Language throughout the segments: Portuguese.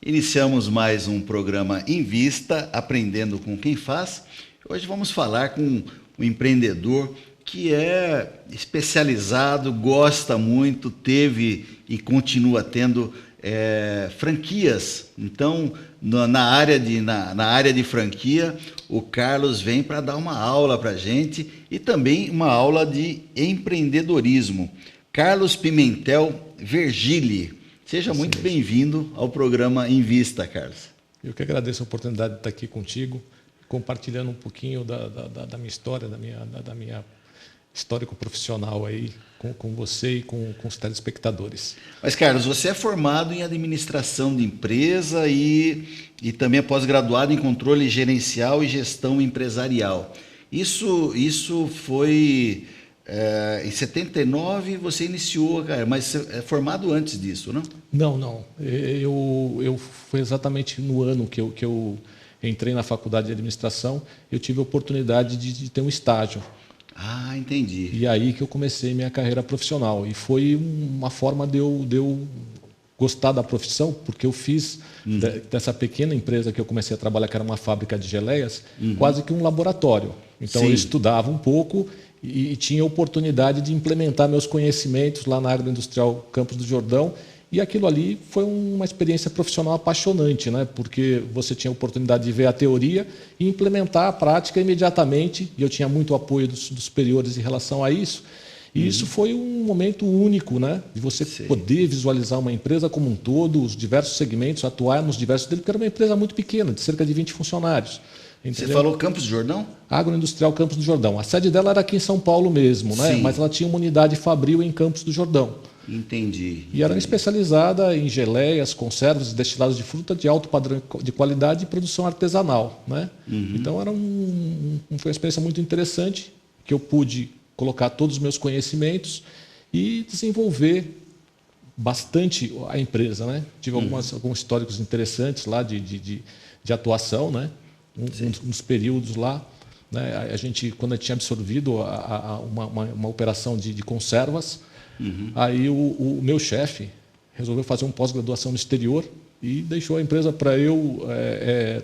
Iniciamos mais um programa Invista, aprendendo com quem faz. Hoje vamos falar com um empreendedor que é especializado, gosta muito, teve e continua tendo franquias. Então, na área de franquia, o Carlos vem para dar uma aula para a gente e também uma aula de empreendedorismo. Carlos Pimentel Vergili. Seja muito bem-vindo ao programa Invista, Carlos. Eu que agradeço a oportunidade de estar aqui contigo, compartilhando um pouquinho da minha história, da minha histórico profissional aí com você e com os telespectadores. Mas, Carlos, você é formado em administração de empresa e também é pós-graduado em controle gerencial e gestão empresarial. Isso foi... em 79 você iniciou, cara, mas você é formado antes disso, não? Não. Foi exatamente no ano que eu entrei na faculdade de administração, eu tive a oportunidade de ter um estágio. Ah, entendi. E aí que eu comecei minha carreira profissional. E foi uma forma de eu gostar da profissão, porque eu fiz dessa pequena empresa que eu comecei a trabalhar, que era uma fábrica de geleias, quase que um laboratório. Então, eu estudava um pouco e tinha a oportunidade de implementar meus conhecimentos lá na Agroindustrial Campos do Jordão. E aquilo ali foi uma experiência profissional apaixonante, né? Porque você tinha a oportunidade de ver a teoria e implementar a prática imediatamente. E eu tinha muito apoio dos superiores em relação a isso. E isso foi um momento único, né? De você poder visualizar uma empresa como um todo, os diversos segmentos, atuar nos diversos deles, porque era uma empresa muito pequena, de cerca de 20 funcionários. Entendeu? Você falou Campos do Jordão? Agroindustrial Campos do Jordão. A sede dela era aqui em São Paulo mesmo, né? Mas ela tinha uma unidade fabril em Campos do Jordão. Entendi. E era especializada em geleias, conservas, destilados de fruta de alto padrão de qualidade e produção artesanal, né? Então foi uma experiência muito interessante, que eu pude colocar todos os meus conhecimentos e desenvolver bastante a empresa, né? Tive alguns históricos interessantes lá de atuação, né? Uns períodos lá, né? Quando a gente tinha absorvido uma operação de conservas, aí o meu chefe resolveu fazer uma pós-graduação no exterior e deixou a empresa para eu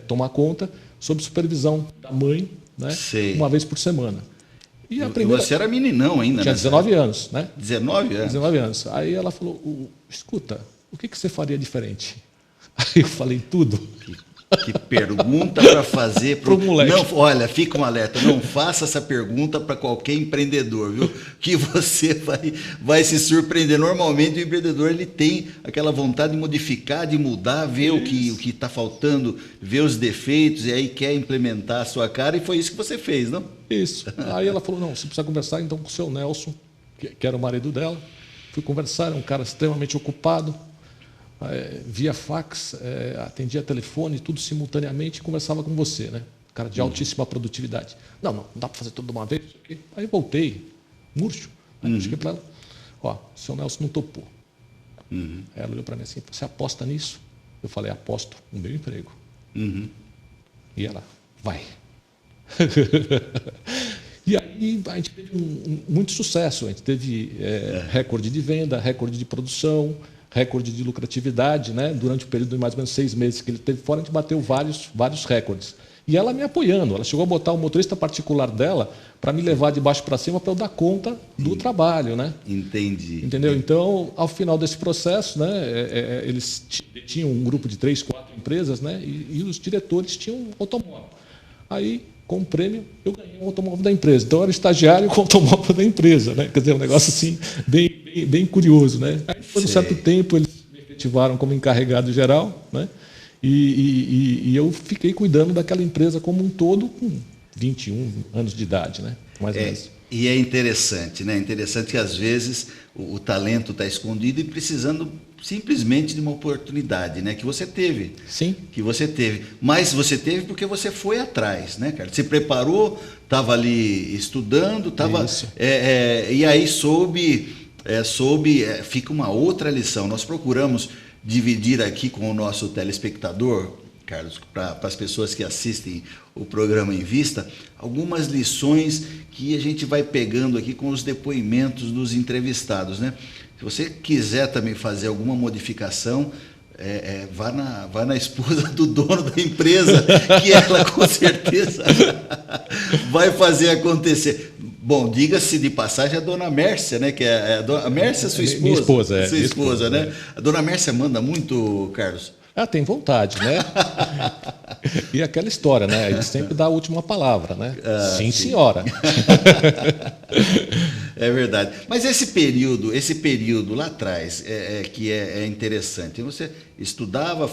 tomar conta, sob supervisão da mãe, né? Uma vez por semana. E você era meninão ainda, tinha 19 anos, né? 19 anos? 19 anos. Aí ela falou, escuta, o que você faria diferente? Aí eu falei, tudo. Que pergunta para fazer para o moleque. Não, olha, fica um alerta, não faça essa pergunta para qualquer empreendedor, viu? Que você vai se surpreender. Normalmente o empreendedor ele tem aquela vontade de modificar, de mudar, ver o que está faltando, ver os defeitos e aí quer implementar a sua cara, e foi isso que você fez, não? Isso. Aí ela falou, não, você precisa conversar então com o seu Nelson, que era o marido dela. Fui conversar, era um cara extremamente ocupado. Via fax, atendia telefone, tudo simultaneamente e conversava com você, né? Cara de altíssima produtividade. Não dá para fazer tudo de uma vez. Aí voltei, murcho. Aí cheguei para ela, o seu Nelson não topou. Aí ela olhou para mim assim, você aposta nisso? Eu falei, aposto no meu emprego. E ela, vai. E aí a gente teve muito sucesso, a gente teve recorde de venda, recorde de produção, recorde de lucratividade, né? Durante o período de mais ou menos 6 meses que ele teve fora, a gente bateu vários recordes. E ela me apoiando, ela chegou a botar o motorista particular dela para me levar de baixo para cima para eu dar conta do trabalho, né? Entendi. Entendeu? Então, ao final desse processo, né, eles tinham um grupo de 3, 4 empresas, né? E os diretores tinham um automóvel. Aí, com o prêmio, eu ganhei um automóvel da empresa. Então, eu era estagiário com o automóvel da empresa, né? Quer dizer, um negócio assim, bem curioso, né? Aí, depois de um certo tempo, eles me efetivaram como encarregado geral, né? E eu fiquei cuidando daquela empresa como um todo com 21 anos de idade, né? Mais ou menos. E é interessante, né? Interessante que às vezes o talento está escondido e precisando simplesmente de uma oportunidade, né? Que você teve. Sim. Que você teve. Mas você teve porque você foi atrás, né, cara? Se preparou, estava ali estudando, estava. E aí fica uma outra lição. Nós procuramos dividir aqui com o nosso telespectador, Carlos, para as pessoas que assistem o programa Invista, algumas lições que a gente vai pegando aqui com os depoimentos dos entrevistados, né? Se você quiser também fazer alguma modificação, vá na esposa do dono da empresa, que ela com certeza vai fazer acontecer. Bom, diga-se de passagem a dona Mércia, né? Que a Mércia é sua esposa. Minha esposa, sua esposa, né? A dona Mércia manda muito, Carlos? Ah, tem vontade, né? E aquela história, né? Ele sempre dá a última palavra, né? Sim, senhora. É verdade. Mas esse período lá atrás que é interessante. Você estudava,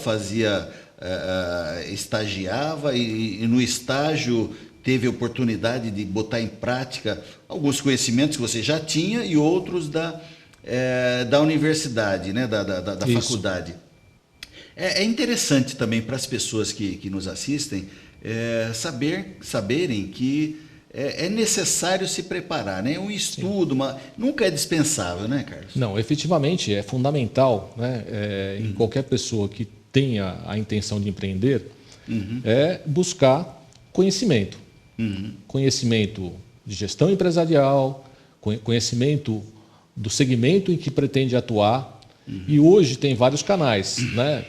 estagiava e no estágio teve a oportunidade de botar em prática alguns conhecimentos que você já tinha e outros da universidade, né? da faculdade. É interessante também para as pessoas que nos assistem saberem que é necessário se preparar, né? Um estudo, nunca é dispensável, né, Carlos? Não, efetivamente é fundamental, né? Em qualquer pessoa que tenha a intenção de empreender, é buscar conhecimento. Conhecimento de gestão empresarial, conhecimento do segmento em que pretende atuar. E hoje tem vários canais, né?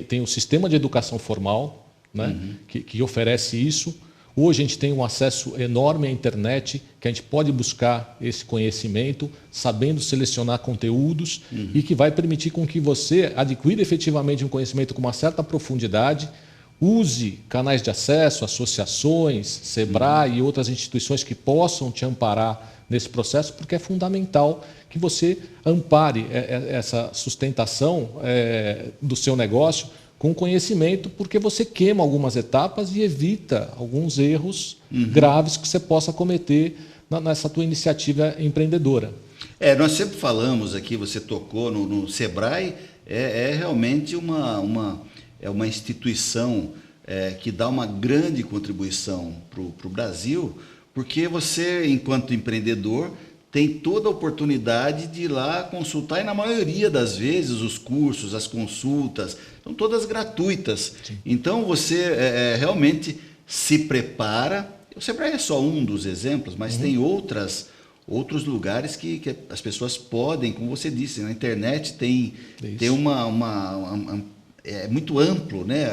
Tem o sistema de educação formal, né? Que oferece isso. Hoje a gente tem um acesso enorme à internet, que a gente pode buscar esse conhecimento, sabendo selecionar conteúdos e que vai permitir com que você adquira efetivamente um conhecimento com uma certa profundidade, use canais de acesso, associações, Sebrae e outras instituições que possam te amparar nesse processo, porque é fundamental que você ampare essa sustentação do seu negócio com conhecimento, porque você queima algumas etapas e evita alguns erros graves que você possa cometer nessa tua iniciativa empreendedora. Nós sempre falamos aqui, você tocou no Sebrae, realmente uma instituição que dá uma grande contribuição para o Brasil, porque você, enquanto empreendedor, tem toda a oportunidade de ir lá consultar, e na maioria das vezes os cursos, as consultas, são todas gratuitas. Sim. Então você realmente se prepara. O Sebrae é só um dos exemplos, mas tem outros lugares que as pessoas podem, como você disse, na internet tem é muito amplo, né?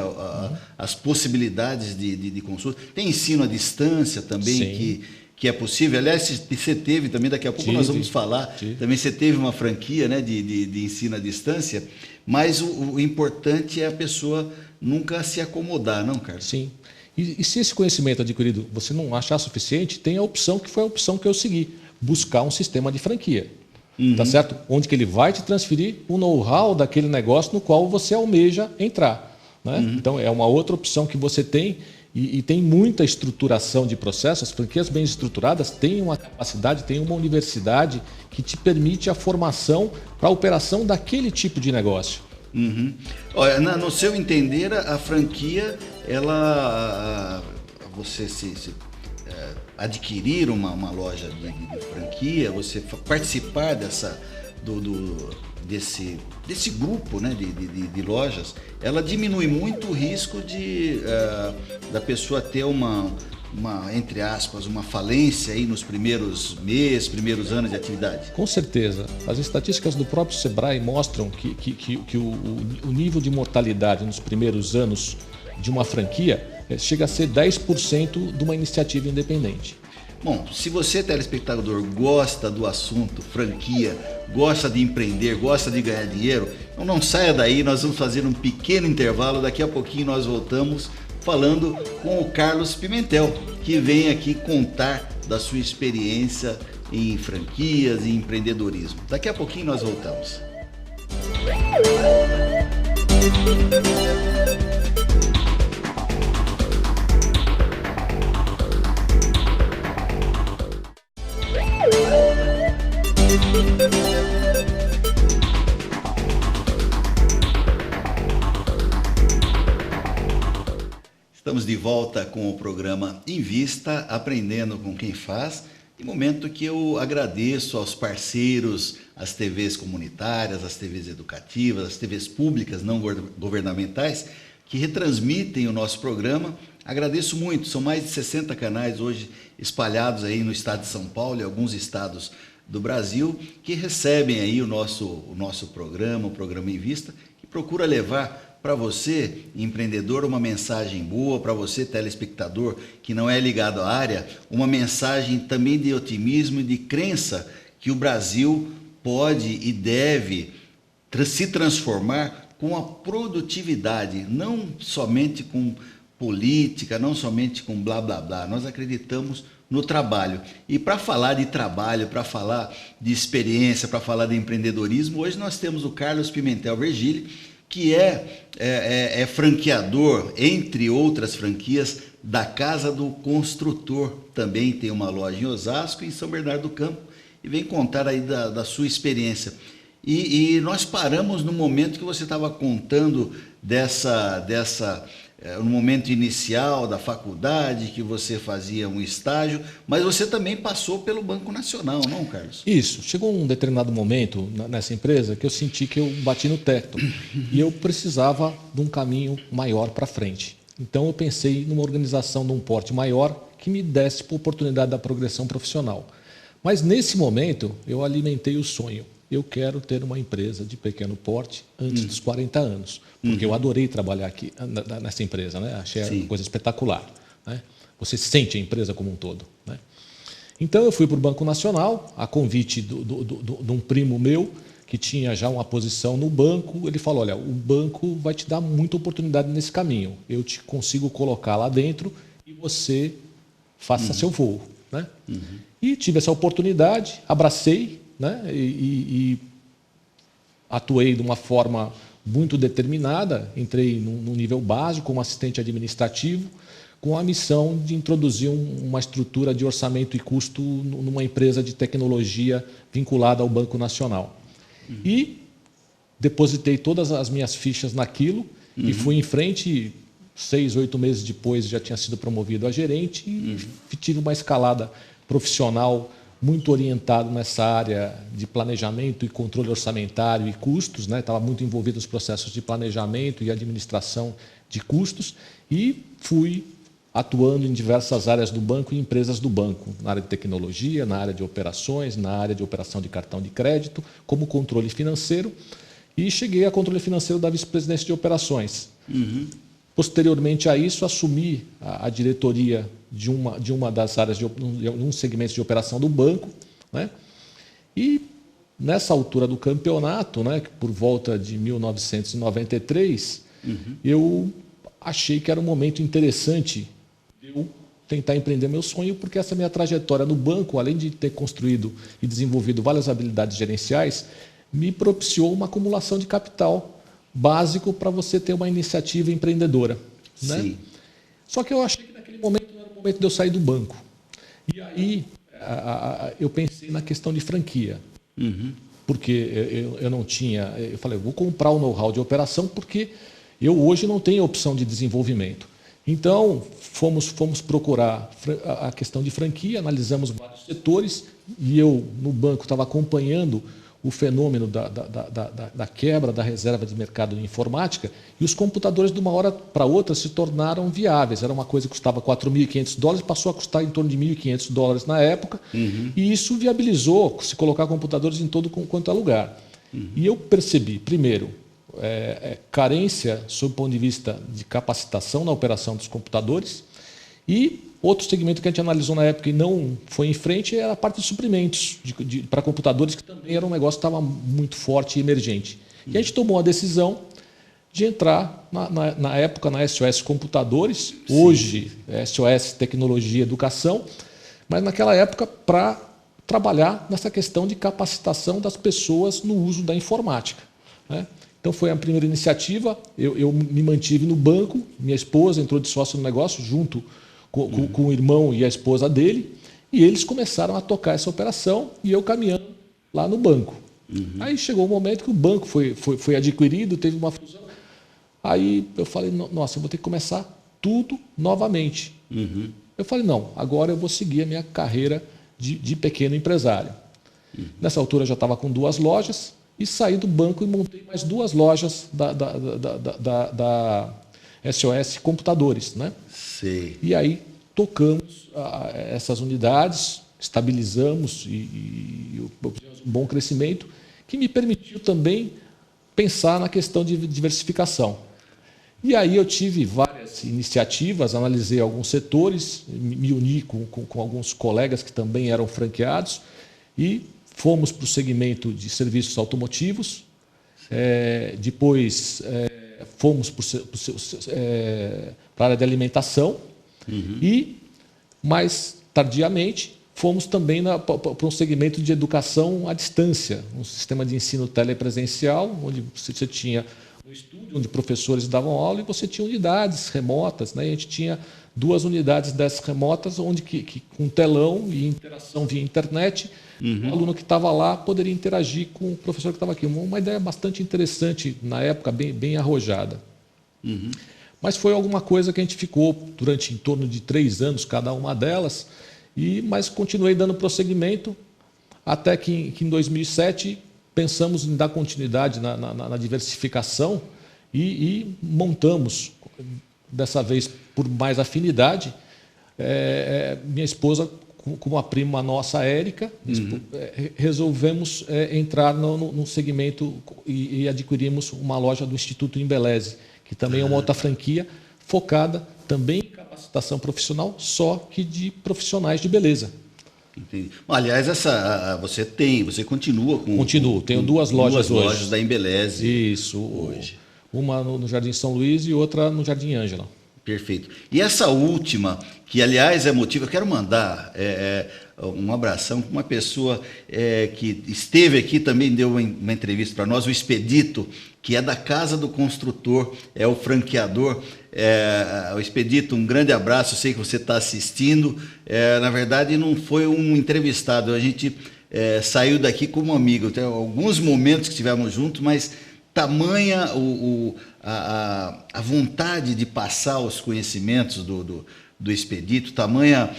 As possibilidades de consulta. Tem ensino à distância também, que é possível. Aliás, você teve também, daqui a pouco nós vamos falar, também você teve uma franquia, né, de ensino à distância, mas o importante é a pessoa nunca se acomodar, não, Carlos? Sim. E se esse conhecimento adquirido você não achar suficiente, tem a opção que foi a opção que eu segui, buscar um sistema de franquia. Tá certo? Onde que ele vai te transferir o know-how daquele negócio no qual você almeja entrar. Né? Então, é uma outra opção que você tem e tem muita estruturação de processos. As franquias bem estruturadas têm uma capacidade, têm uma universidade que te permite a formação para a operação daquele tipo de negócio. Olha, no seu entender, a franquia, você adquirir uma loja de franquia, você participar desse grupo, né, de lojas, ela diminui muito o risco da pessoa ter entre aspas, uma falência aí nos primeiros meses, primeiros anos de atividade? Com certeza. As estatísticas do próprio Sebrae mostram que o nível de mortalidade nos primeiros anos de uma franquia chega a ser 10% de uma iniciativa independente. Bom, se você, telespectador, gosta do assunto franquia, gosta de empreender, gosta de ganhar dinheiro, então não saia daí, nós vamos fazer um pequeno intervalo, daqui a pouquinho nós voltamos falando com o Carlos Pimentel, que vem aqui contar da sua experiência em franquias e empreendedorismo. Daqui a pouquinho nós voltamos. Estamos de volta com o programa Invista, aprendendo com quem faz. E momento que eu agradeço aos parceiros, as TVs comunitárias, as TVs educativas, as TVs públicas não governamentais, que retransmitem o nosso programa. Agradeço muito, são mais de 60 canais hoje espalhados aí no estado de São Paulo e alguns estados do Brasil, que recebem aí o nosso programa, o programa Invista, que procura levar para você, empreendedor, uma mensagem boa, para você, telespectador, que não é ligado à área, uma mensagem também de otimismo e de crença que o Brasil pode e deve se transformar com a produtividade, não somente com política, não somente com blá blá blá. Nós acreditamos no trabalho. E para falar de trabalho, para falar de experiência, para falar de empreendedorismo, hoje nós temos o Carlos Pimentel Vergili, que é franqueador, entre outras franquias, da Casa do Construtor. Também tem uma loja em Osasco e em São Bernardo do Campo, e vem contar aí da sua experiência. E nós paramos no momento que você estava contando no momento inicial da faculdade, que você fazia um estágio, mas você também passou pelo Banco Nacional, não, Carlos? Isso. Chegou um determinado momento nessa empresa que eu senti que eu bati no teto e eu precisava de um caminho maior para frente. Então eu pensei numa organização de um porte maior que me desse a oportunidade da progressão profissional. Mas nesse momento eu alimentei o sonho. Eu quero ter uma empresa de pequeno porte antes dos 40 anos, porque eu adorei trabalhar aqui nessa empresa, né? Achei uma coisa espetacular, né? Você sente a empresa como um todo, né? Então eu fui para o Banco Nacional, a convite de um primo meu, que tinha já uma posição no banco. Ele falou: olha, o banco vai te dar muita oportunidade nesse caminho, eu te consigo colocar lá dentro e você faça seu voo, né? E tive essa oportunidade, abracei, né? E atuei de uma forma muito determinada. Entrei no nível básico como assistente administrativo, com a missão de introduzir uma estrutura de orçamento e custo numa empresa de tecnologia vinculada ao Banco Nacional. E depositei todas as minhas fichas naquilo e fui em frente. 6, 8 meses depois já tinha sido promovido a gerente e tive uma escalada profissional muito orientado nessa área de planejamento e controle orçamentário e custos, né? Estava muito envolvido nos processos de planejamento e administração de custos e fui atuando em diversas áreas do banco e empresas do banco, na área de tecnologia, na área de operações, na área de operação de cartão de crédito, como controle financeiro, e cheguei a controle financeiro da vice-presidência de operações. Posteriormente a isso, assumi a diretoria de uma das áreas, de um segmento de operação do banco, né? E nessa altura do campeonato, né, por volta de 1993, eu achei que era um momento interessante eu tentar empreender meu sonho, porque essa minha trajetória no banco, além de ter construído e desenvolvido várias habilidades gerenciais, me propiciou uma acumulação de capital básico para você ter uma iniciativa empreendedora, né? Sim. Só que eu achei que naquele momento não era o momento de eu sair do banco. E aí eu pensei na questão de franquia. Porque eu não tinha... Eu falei, eu vou comprar o know-how de operação porque eu hoje não tenho opção de desenvolvimento. Então, fomos procurar a questão de franquia, analisamos vários setores e eu, no banco, estava acompanhando o fenômeno da quebra da reserva de mercado de informática, e os computadores de uma hora para outra se tornaram viáveis. Era uma coisa que custava $4.500, passou a custar em torno de $1.500 na época, e isso viabilizou se colocar computadores em todo quanto é lugar. E eu percebi, primeiro, carência sob o ponto de vista de capacitação na operação dos computadores, e outro segmento que a gente analisou na época e não foi em frente era a parte de suprimentos para computadores, que também era um negócio que estava muito forte e emergente. E a gente tomou a decisão de entrar, na época, na SOS Computadores, hoje SOS Tecnologia e Educação, mas naquela época para trabalhar nessa questão de capacitação das pessoas no uso da informática, né? Então foi a primeira iniciativa. Eu me mantive no banco, minha esposa entrou de sócio no negócio junto com o irmão e a esposa dele, e eles começaram a tocar essa operação e eu caminhando lá no banco. Aí chegou o momento que o banco foi adquirido, teve uma fusão. Aí eu falei, nossa, eu vou ter que começar tudo novamente. Eu falei, não, agora eu vou seguir a minha carreira de pequeno empresário. Nessa altura eu já estava com 2 lojas e saí do banco e montei mais 2 lojas da SOS Computadores, né? Sim. E aí tocamos essas unidades, estabilizamos e obtivemos um bom crescimento, que me permitiu também pensar na questão de diversificação. E aí eu tive várias iniciativas, analisei alguns setores, me uni com alguns colegas que também eram franqueados e fomos para o segmento de serviços automotivos, depois fomos para a área de alimentação e, mais tardiamente, fomos também para um segmento de educação à distância, um sistema de ensino telepresencial, onde você tinha um estúdio onde professores davam aula e você tinha unidades remotas, né? E a gente tinha 2 unidades dessas remotas, onde com telão e interação via internet, o aluno que estava lá poderia interagir com o professor que estava aqui. Uma ideia bastante interessante, na época, bem arrojada. Mas foi alguma coisa que a gente ficou durante em torno de 3 anos, cada uma delas, mas continuei dando prosseguimento, até que em 2007 pensamos em dar continuidade na diversificação e montamos, dessa vez por mais afinidade, minha esposa com uma prima nossa, Érica, resolvemos entrar no segmento e adquirimos uma loja do Instituto Embeleze, que também é uma outra franquia focada também em capacitação profissional, só que de profissionais de beleza. Entendi. Aliás, você continua com... Continuo, tenho 2 lojas hoje. 2 lojas da Embeleze. Isso, hoje. Uma no Jardim São Luís e outra no Jardim Ângela. Perfeito. E essa última, que aliás é motivo, eu quero mandar um abração para uma pessoa que esteve aqui, também deu uma entrevista para nós, o Expedito, que é da Casa do Construtor, é o franqueador. O Expedito, um grande abraço, eu sei que você está assistindo. Na verdade, não foi um entrevistado, a gente saiu daqui como amigo. Tem alguns momentos que estivemos juntos, mas tamanha a vontade de passar os conhecimentos do Expedito, tamanha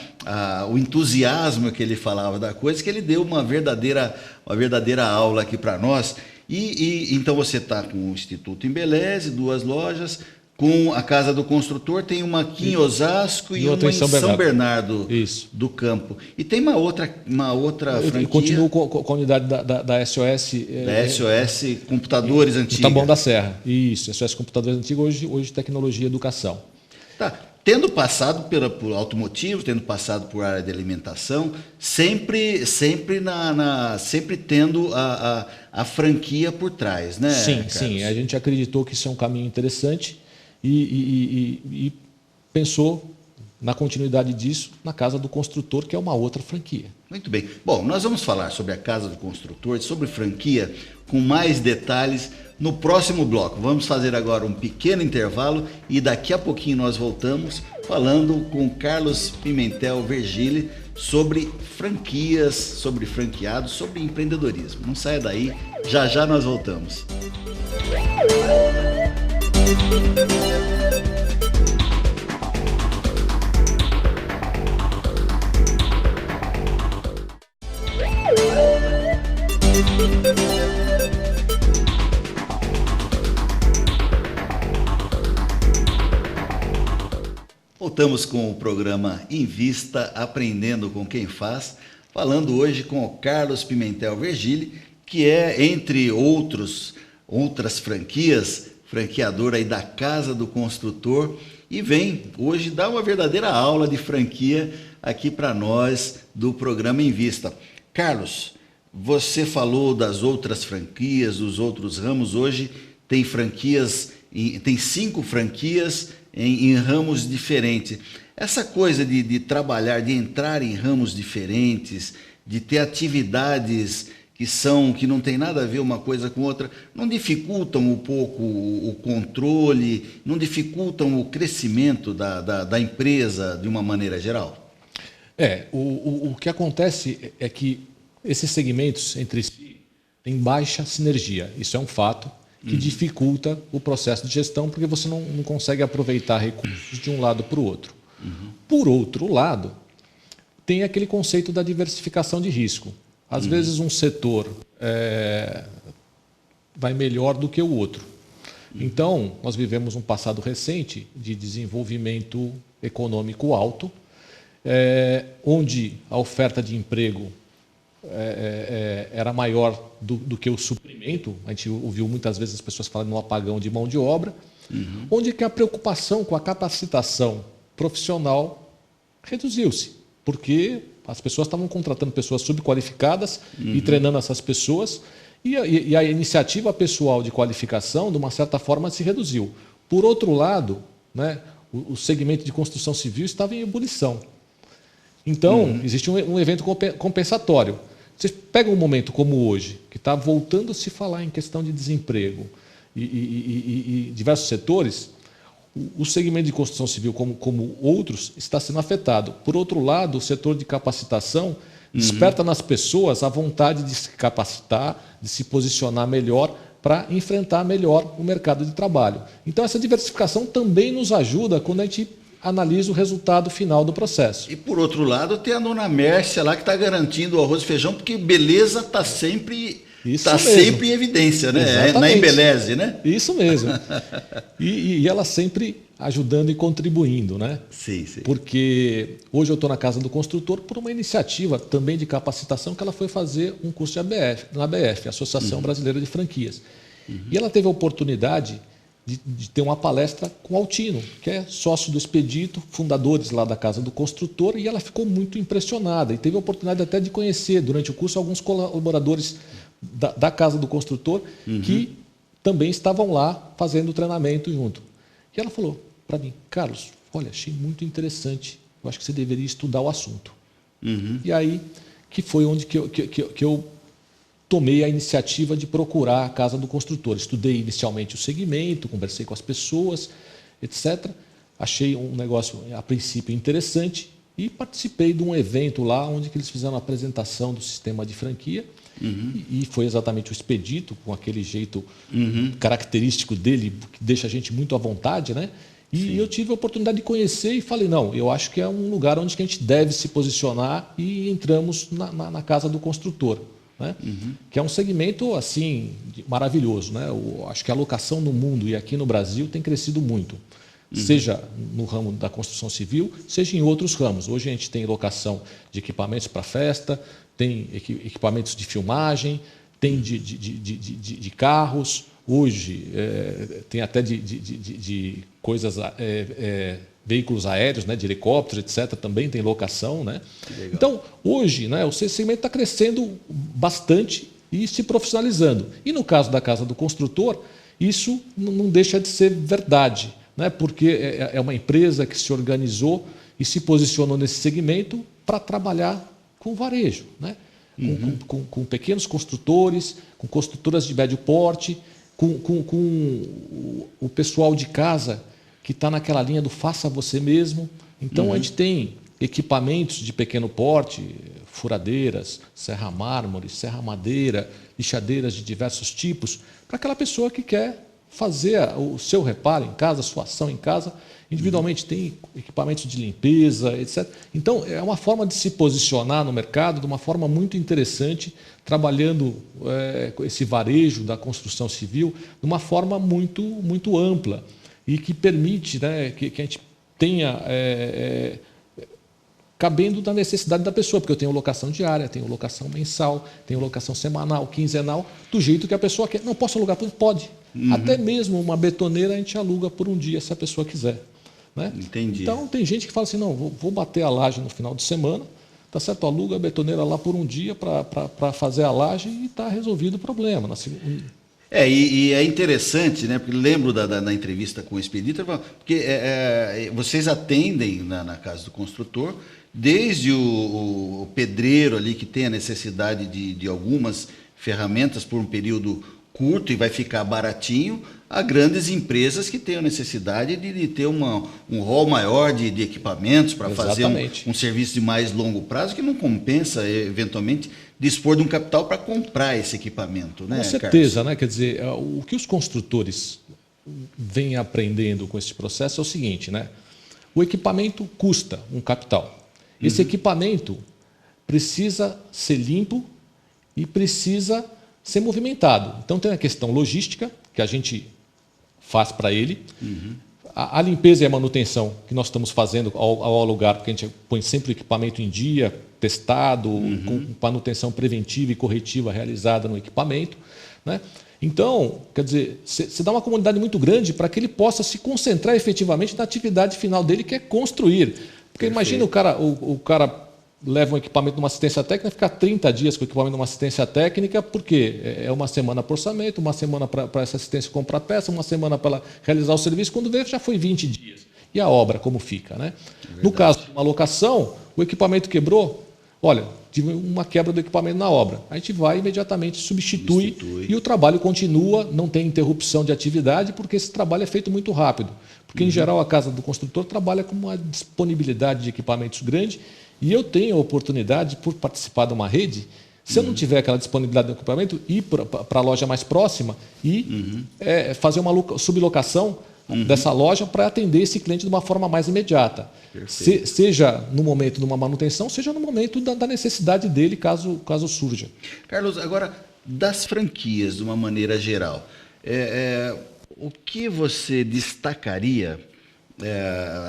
o entusiasmo que ele falava da coisa, que ele deu uma verdadeira aula aqui para nós. E então você está com o Instituto Embeleze, 2 lojas, com a Casa do Construtor, tem uma aqui em Osasco e uma em São Bernardo do Campo. E tem uma outra franquia. Eu continuo com a unidade da SOS. Da SOS Computadores Antigos. Taboão da Serra. Isso, SOS Computadores Antigos, hoje Tecnologia e Educação. Tá. Tendo passado por automotivo, tendo passado por área de alimentação, sempre tendo a franquia por trás, né, Sim, Carlos? sim. A gente acreditou que isso é um caminho interessante e pensou na continuidade disso na Casa do Construtor, que é uma outra franquia. Muito bem. Bom, nós vamos falar sobre a Casa do Construtor, sobre franquia, com mais detalhes no próximo bloco. Vamos fazer agora um pequeno intervalo e daqui a pouquinho nós voltamos falando com Carlos Pimentel Vergili sobre franquias, sobre franqueados, sobre empreendedorismo. Não saia daí, já já nós voltamos. Voltamos com o programa Invista, aprendendo com quem faz, falando hoje com o Carlos Pimentel Vergili, que é, entre outras franquias, franqueador aí da Casa do Construtor, e vem hoje dar uma verdadeira aula de franquia aqui para nós do programa Invista. Carlos, você falou das outras franquias, dos outros ramos. Hoje tem franquias, tem 5 franquias em ramos diferentes. Essa coisa de trabalhar, de entrar em ramos diferentes, de ter atividades que não tem nada a ver uma coisa com outra, não dificultam um pouco o controle, não dificultam o crescimento da empresa de uma maneira geral? O que acontece é que esses segmentos entre si têm baixa sinergia. Isso é um fato que dificulta o processo de gestão, porque você não consegue aproveitar recursos de um lado para o outro. Por outro lado, tem aquele conceito da diversificação de risco. Às vezes um setor vai melhor do que o outro. Então, nós vivemos um passado recente de desenvolvimento econômico alto, onde a oferta de emprego era maior do que o suprimento. A gente ouviu muitas vezes as pessoas falando no apagão de mão de obra, onde que a preocupação com a capacitação profissional reduziu-se, porque as pessoas estavam contratando pessoas subqualificadas e treinando essas pessoas, e a iniciativa pessoal de qualificação, de uma certa forma, se reduziu. Por outro lado, né, o segmento de construção civil estava em ebulição. Então, existe um evento compensatório. Vocês pegam um momento como hoje, que está voltando a se falar em questão de desemprego e diversos setores, o segmento de construção civil, como outros, está sendo afetado. Por outro lado, o setor de capacitação desperta nas pessoas a vontade de se capacitar, de se posicionar melhor para enfrentar melhor o mercado de trabalho. Então, essa diversificação também nos ajuda quando a gente analisa o resultado final do processo. E, por outro lado, tem a dona Mércia lá que está garantindo o arroz e feijão, porque beleza está sempre em evidência, né? Exatamente. Na embeleze, né? Isso mesmo. E ela sempre ajudando e contribuindo, né? Sim, sim. Porque hoje eu estou na Casa do Construtor por uma iniciativa também de capacitação que ela foi fazer um curso na ABF, Associação Brasileira de Franquias. E ela teve a oportunidade de ter uma palestra com o Altino, que é sócio do Expedito, fundadores lá da Casa do Construtor, e ela ficou muito impressionada e teve a oportunidade até de conhecer durante o curso alguns colaboradores da Casa do Construtor que também estavam lá fazendo o treinamento junto. E ela falou para mim: Carlos, olha, achei muito interessante, eu acho que você deveria estudar o assunto. E aí que foi onde que eu tomei a iniciativa de procurar a Casa do Construtor. Estudei inicialmente o segmento, conversei com as pessoas, etc. Achei um negócio, a princípio, interessante e participei de um evento lá onde que eles fizeram a apresentação do sistema de franquia. E foi exatamente o Expedito, com aquele jeito característico dele, que deixa a gente muito à vontade, né? E eu tive a oportunidade de conhecer e falei: não, eu acho que é um lugar onde que a gente deve se posicionar, e entramos na Casa do Construtor. Né? Que é um segmento assim maravilhoso, né? Acho que a locação no mundo e aqui no Brasil tem crescido muito, seja no ramo da construção civil, seja em outros ramos. Hoje a gente tem locação de equipamentos para festa, tem equipamentos de filmagem, tem de carros. Hoje tem até de coisas, veículos aéreos, né, de helicópteros, etc., também tem locação. Né? Então, hoje, né, o segmento está crescendo bastante e se profissionalizando. E no caso da Casa do Construtor, isso não deixa de ser verdade, né, porque é uma empresa que se organizou e se posicionou nesse segmento para trabalhar com varejo, né? Com pequenos construtores, com construtoras de médio porte, com o pessoal de casa que está naquela linha do faça você mesmo. Então, a gente tem equipamentos de pequeno porte, furadeiras, serra-mármore, serra-madeira, lixadeiras de diversos tipos, para aquela pessoa que quer fazer o seu reparo em casa, a sua ação em casa. Individualmente tem equipamentos de limpeza, etc. Então, é uma forma de se posicionar no mercado de uma forma muito interessante, trabalhando esse varejo da construção civil de uma forma muito, muito ampla e que permite, né, que a gente tenha cabendo da necessidade da pessoa, porque eu tenho locação diária, tenho locação mensal, tenho locação semanal, quinzenal, do jeito que a pessoa quer. Não posso alugar, pode. Até mesmo uma betoneira a gente aluga por um dia, se a pessoa quiser. Né? Entendi. Então, tem gente que fala assim: não, vou bater a laje no final de semana, tá certo, aluga a betoneira lá por um dia para fazer a laje e está resolvido o problema. E é interessante, né? Porque lembro da entrevista com o Expedito, porque vocês atendem na Casa do Construtor, desde o pedreiro ali que tem a necessidade de algumas ferramentas por um período curto e vai ficar baratinho, a grandes empresas que têm a necessidade de ter um rol maior de equipamentos para fazer um serviço de mais longo prazo, que não compensa, eventualmente, dispor de um capital para comprar esse equipamento. Né, com certeza, Carlos? né? Quer dizer, o que os construtores vêm aprendendo com esse processo é o seguinte, né? O equipamento custa um capital. Esse equipamento precisa ser limpo e precisa ser movimentado. Então tem a questão logística, que a gente faz para ele, a limpeza e a manutenção que nós estamos fazendo ao alugar, porque a gente põe sempre o equipamento em dia, testado, com manutenção preventiva e corretiva realizada no equipamento, né? Então, quer dizer, você dá uma comunidade muito grande para que ele possa se concentrar efetivamente na atividade final dele, que é construir. Porque imagina o cara leva um equipamento numa assistência técnica e fica 30 dias com o equipamento numa assistência técnica, porque é uma semana para orçamento, uma semana para essa assistência comprar peça, uma semana para realizar o serviço, quando vê já foi 20 dias. E a obra, como fica, né? No caso de uma locação, o equipamento quebrou, olha, tive uma quebra do equipamento na obra. A gente vai imediatamente substitui e o trabalho continua, não tem interrupção de atividade, porque esse trabalho é feito muito rápido. Porque, em geral, a casa do construtor trabalha com uma disponibilidade de equipamentos grande e eu tenho a oportunidade, por participar de uma rede, se eu não tiver aquela disponibilidade do equipamento, ir para a loja mais próxima e fazer uma sublocação dessa loja para atender esse cliente de uma forma mais imediata. Seja no momento de uma manutenção, seja no momento da necessidade dele, caso surja. Carlos, agora, das franquias, de uma maneira geral, o que você destacaria,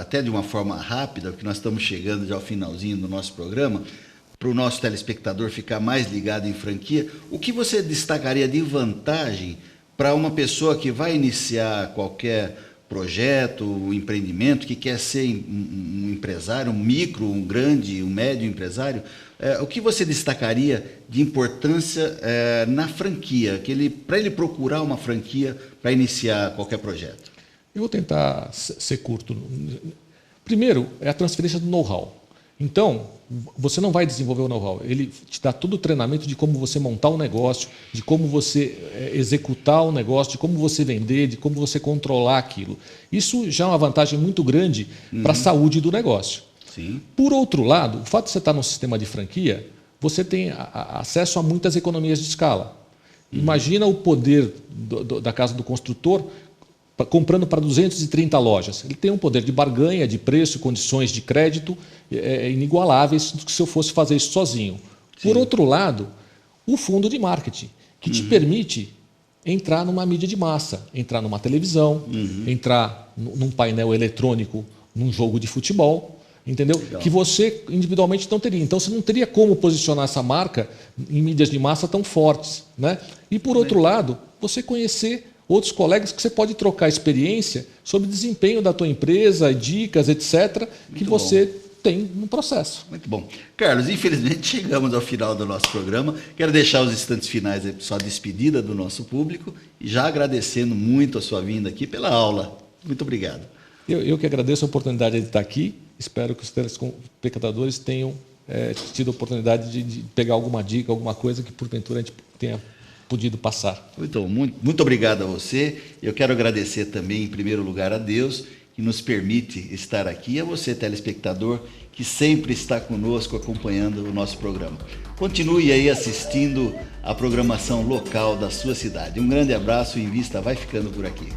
até de uma forma rápida, porque nós estamos chegando já ao finalzinho do nosso programa, para o nosso telespectador ficar mais ligado em franquia, o que você destacaria de vantagem para uma pessoa que vai iniciar qualquer projeto, um empreendimento, que quer ser um empresário, um micro, um grande, um médio empresário? O que você destacaria de importância na franquia, para ele procurar uma franquia para iniciar qualquer projeto? Eu vou tentar ser curto. Primeiro, é a transferência do know-how. Então, você não vai desenvolver o know-how. Ele te dá todo o treinamento de como você montar um negócio, de como você executar o negócio, de como você vender, de como você controlar aquilo. Isso já é uma vantagem muito grande para a saúde do negócio. Sim. Por outro lado, o fato de você estar no sistema de franquia, você tem acesso a muitas economias de escala. Imagina o poder da casa do construtor comprando para 230 lojas. Ele tem um poder de barganha, de preço, condições de crédito inigualáveis do que se eu fosse fazer isso sozinho. Sim. Por outro lado, o fundo de marketing, que te permite entrar numa mídia de massa, entrar numa televisão, entrar num painel eletrônico, num jogo de futebol, entendeu? Legal. Que você individualmente não teria. Então, você não teria como posicionar essa marca em mídias de massa tão fortes, né? E, por outro lado, você conhecer outros colegas que você pode trocar experiência sobre o desempenho da tua empresa, dicas, etc., que você tem no processo. Muito bom. Carlos, infelizmente chegamos ao final do nosso programa. Quero deixar os instantes finais para sua despedida do nosso público e já agradecendo muito a sua vinda aqui pela aula. Muito obrigado. Eu que agradeço a oportunidade de estar aqui. Espero que os telespectadores tenham tido a oportunidade de pegar alguma dica, alguma coisa que porventura a gente tenha podido passar. Muito obrigado a você. Eu quero agradecer também, em primeiro lugar, a Deus, que nos permite estar aqui, e a você, telespectador, que sempre está conosco acompanhando o nosso programa. Continue aí assistindo a programação local da sua cidade. Um grande abraço e Invista vai ficando por aqui.